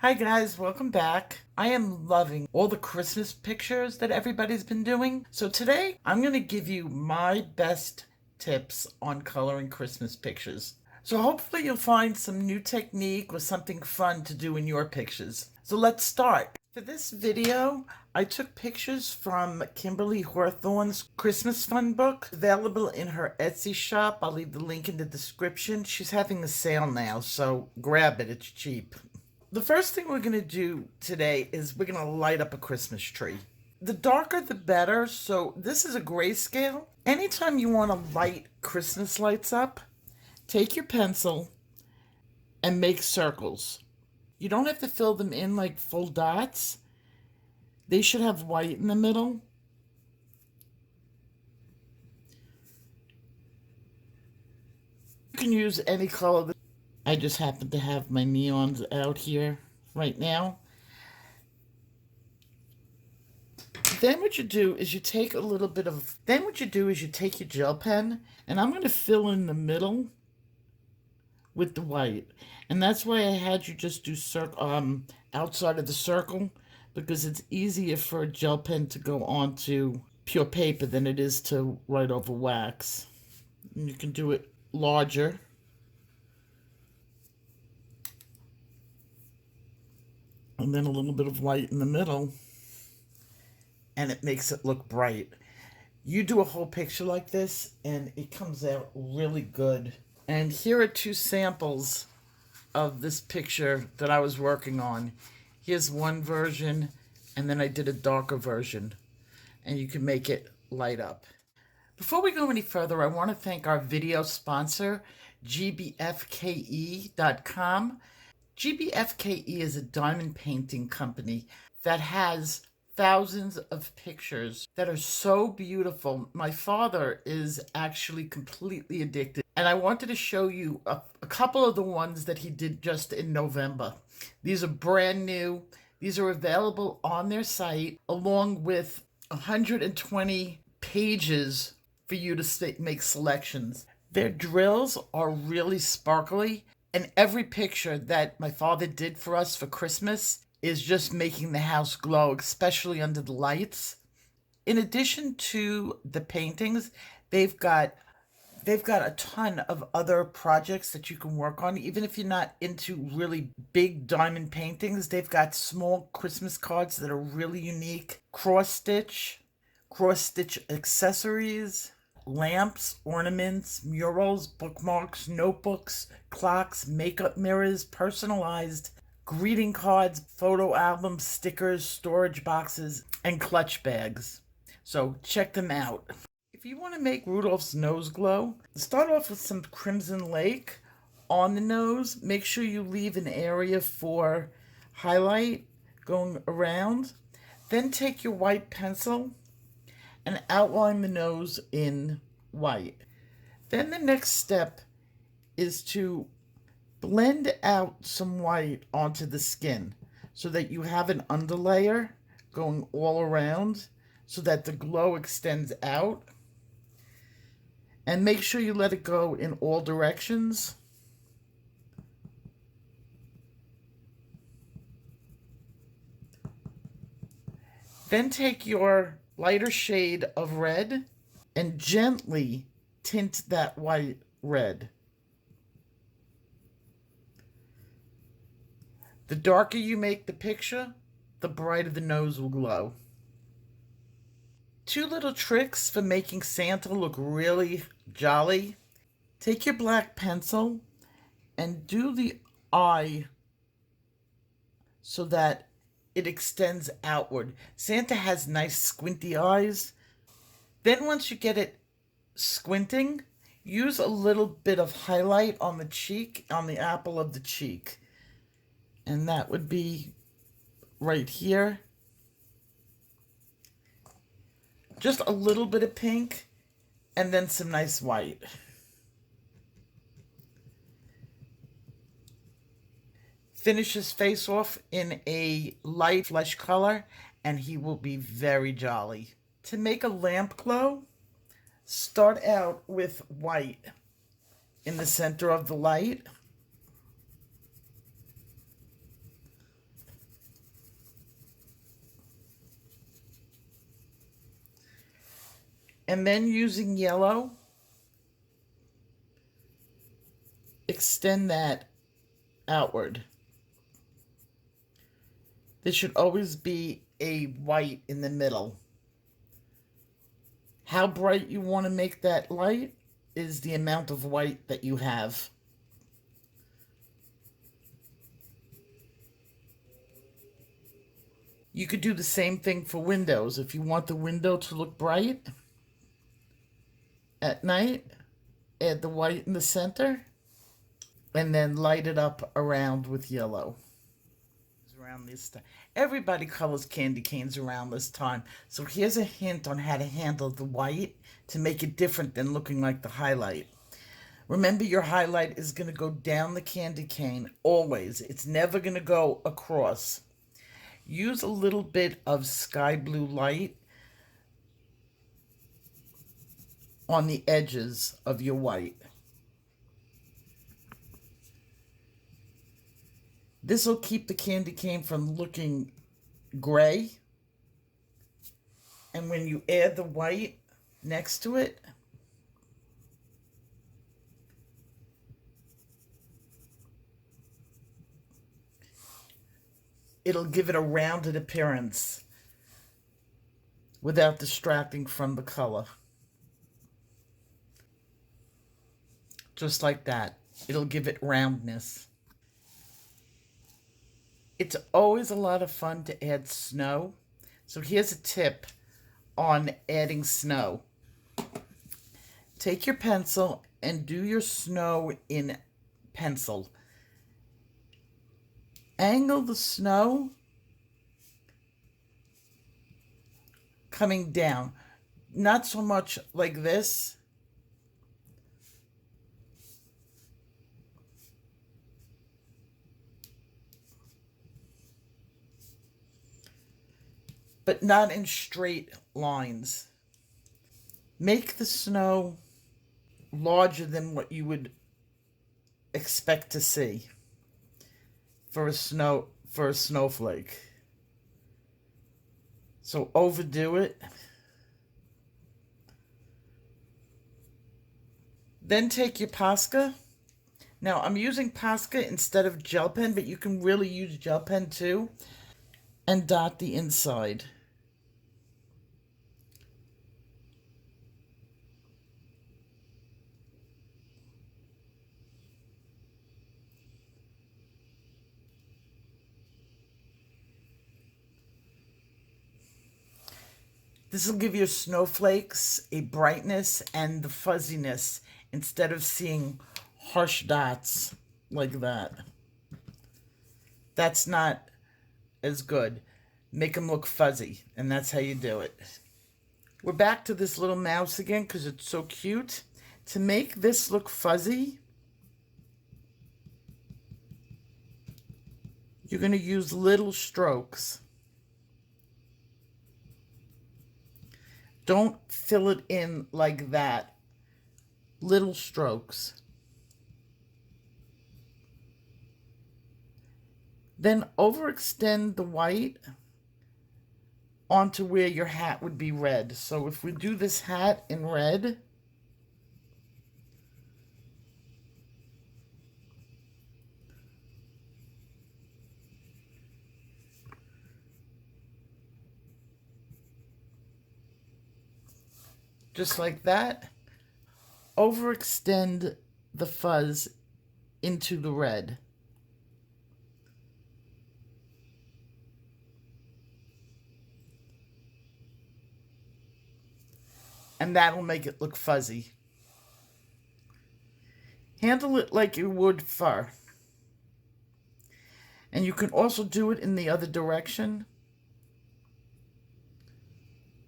Hi guys, welcome back. I am loving all the Christmas pictures that everybody's been doing. So today I'm going to give you my best tips on coloring Christmas pictures. So hopefully you'll find some new technique or something fun to do in your pictures. So let's start. For this video, I took pictures from Kimberly Hawthorne's Christmas Fun book, available in her Etsy shop. I'll leave the link in the description. She's having a sale now, so grab it, it's cheap. The first thing we're going to do today is we're going to light up a Christmas tree. The darker the better, so this is a grayscale. Anytime you want to light Christmas lights up, take your pencil and make circles. You don't have to fill them in like full dots. They should have white in the middle. You can use any color. I just happen to have my neons out here right now. Then what you do is you take a little bit of, you take your gel pen, and I'm going to fill in the middle with the white. And that's why I had you just do outside of the circle, because it's easier for a gel pen to go onto pure paper than it is to write over wax. And you can do it larger. And then a little bit of white in the middle, and it makes it look bright. You do a whole picture like this, and it comes out really good. And here are two samples of this picture that I was working on. Here's one version, and then I did a darker version, and you can make it light up. Before we go any further, I want to thank our video sponsor, gbfke.com. GBFKE is a diamond painting company that has thousands of pictures that are so beautiful. My father is actually completely addicted, and I wanted to show you a couple of the ones that he did just in November. These are brand new. These are available on their site, along with 120 pages for you to make selections. Their drills are really sparkly. And every picture that my father did for us for Christmas is just making the house glow, especially under the lights. In addition to the paintings, they've got a ton of other projects that you can work on. Even if you're not into really big diamond paintings, they've got small Christmas cards that are really unique. Cross-stitch accessories, lamps, ornaments, murals, bookmarks, notebooks, clocks, makeup mirrors, personalized greeting cards, photo albums, stickers, storage boxes, and clutch bags. So check them out. If you want to make Rudolph's nose glow, start off with some Crimson Lake on the nose. Make sure you leave an area for highlight going around. Then take your white pencil and outline the nose in white. Then the next step is to blend out some white onto the skin so that you have an underlayer going all around so that the glow extends out. And make sure you let it go in all directions. Then take your lighter shade of red and gently tint that white red. The darker you make the picture, the brighter the nose will glow. Two little tricks for making Santa look really jolly. Take your black pencil and do the eye so that it extends outward. Santa has nice squinty eyes. Then once you get it squinting, use a little bit of highlight on the cheek, on the apple of the cheek. And that would be right here. Just a little bit of pink and then some nice white. Finish his face off in a light flesh color and he will be very jolly. To make a lamp glow, start out with white in the center of the light. And then using yellow, extend that outward. There should always be a white in the middle. How bright you want to make that light is the amount of white that you have. You could do the same thing for windows. If you want the window to look bright at night, add the white in the center and then light it up around with yellow. Around this time. Everybody colors candy canes around this time. So here's a hint on how to handle the white to make it different than looking like the highlight. Remember, your highlight is going to go down the candy cane always. It's never going to go across. Use a little bit of sky blue light on the edges of your white. This will keep the candy cane from looking gray. And when you add the white next to it, it'll give it a rounded appearance without distracting from the color. Just like that. It'll give it roundness. It's always a lot of fun to add snow. So here's a tip on adding snow. Take your pencil and do your snow in pencil. Angle the snow coming down. Not so much like this. But not in straight lines. Make the snow larger than what you would expect to see for a snowflake. So overdo it. Then take your Posca. Now I'm using Posca instead of gel pen, but you can really use gel pen too. And dot the inside. This will give your snowflakes a brightness and the fuzziness instead of seeing harsh dots like that. That's not as good. Make them look fuzzy, and that's how you do it. We're back to this little mouse again because it's so cute. To make this look fuzzy, you're going to use little strokes. Don't fill it in like that. Little strokes. Then overextend the white onto where your hat would be red. So if we do this hat in red, just like that, overextend the fuzz into the red. And that'll make it look fuzzy. Handle it like you would fur. And you can also do it in the other direction,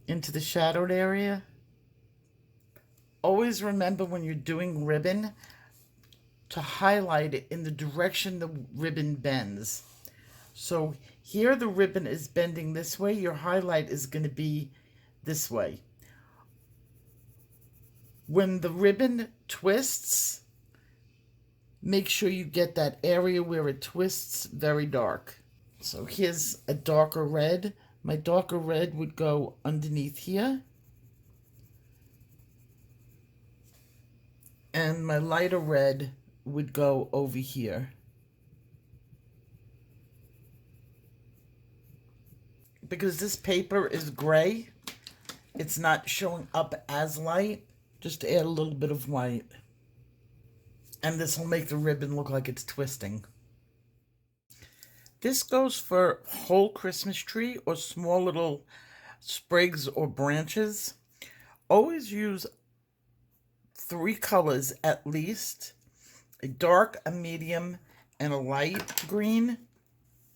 into the shadowed area. Always remember when you're doing ribbon to highlight it in the direction the ribbon bends. So here the ribbon is bending this way, your highlight is going to be this way. When the ribbon twists, make sure you get that area where it twists very dark. So here's a darker red. My darker red would go underneath here. and my lighter red would go over here. Because this paper is gray, it's not showing up as light. Just add a little bit of white. And this will make the ribbon look like it's twisting. This goes for whole Christmas tree or small little sprigs or branches. Always use 3 colors at least, a dark, a medium, and a light green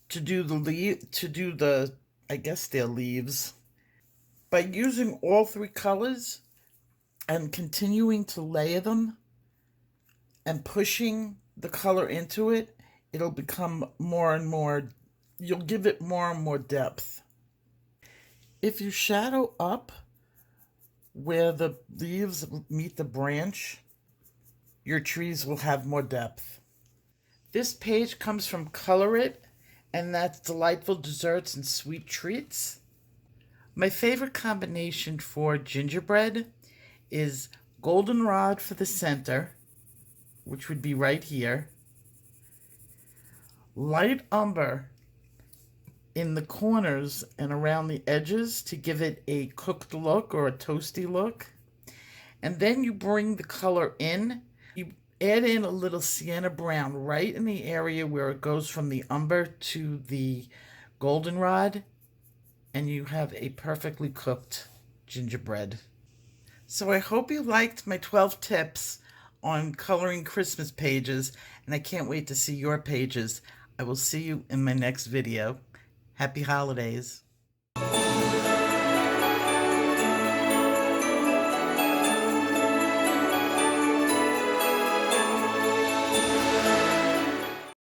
to do the I guess they're leaves. By using all 3 colors and continuing to layer them and pushing the color into it, it'll become more and more, you'll give it more and more depth. If you shadow up where the leaves meet the branch, your trees will have more depth. This page comes from Color It, and that's Delightful Desserts and Sweet Treats. My favorite combination for gingerbread is goldenrod for the center, which would be right here, light umber in the corners and around the edges to give it a cooked look or a toasty look. And then you bring the color in. You add in a little sienna brown right in the area where it goes from the umber to the goldenrod, and you have a perfectly cooked gingerbread. So I hope you liked my 12 tips on coloring Christmas pages, and I can't wait to see your pages. I will see you in my next video. Happy holidays.